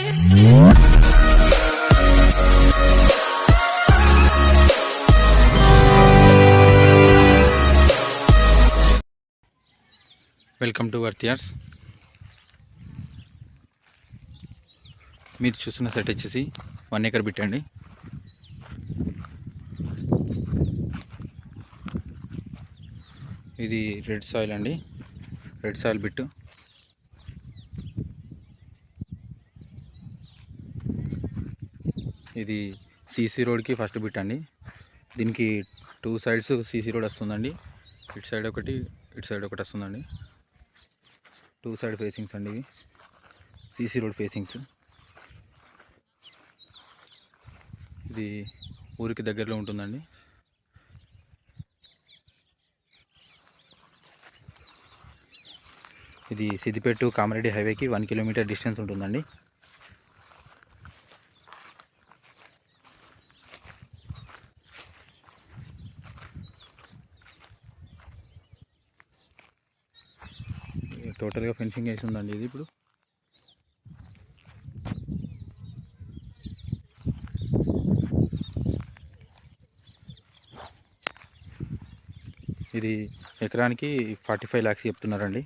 Welcome to వర్తియార్స్. మీరు చూస్తున్న set వచ్చేసి 1 ఎకర్ బిట్ అండి. ఇది రెడ్ సాయిల్ అండి, రెడ్ సాయిల్ బిట్. ఇది సీసీ రోడ్కి ఫస్ట్ బిట్ అండి. దీనికి 2 సైడ్స్ సీసీ రోడ్ వస్తుందండి. ఇటు సైడ్ ఒకటి, ఇటు సైడ్ ఒకటి వస్తుందండి. 2 సైడ్ ఫేసింగ్స్ అండి, ఇవి సీసీ రోడ్ ఫేసింగ్స్. ఇది ఊరికి దగ్గరలో ఉంటుందండి. ఇది సిద్దిపేట కామారెడ్డి హైవేకి 1 కిలోమీటర్ డిస్టెన్స్ ఉంటుందండి. టోటల్గా ఫెన్సింగ్ వేసి ఉందండి. ఇది ఇప్పుడు ఇది ఎకరానికి 45 lakhs చెప్తున్నారండి.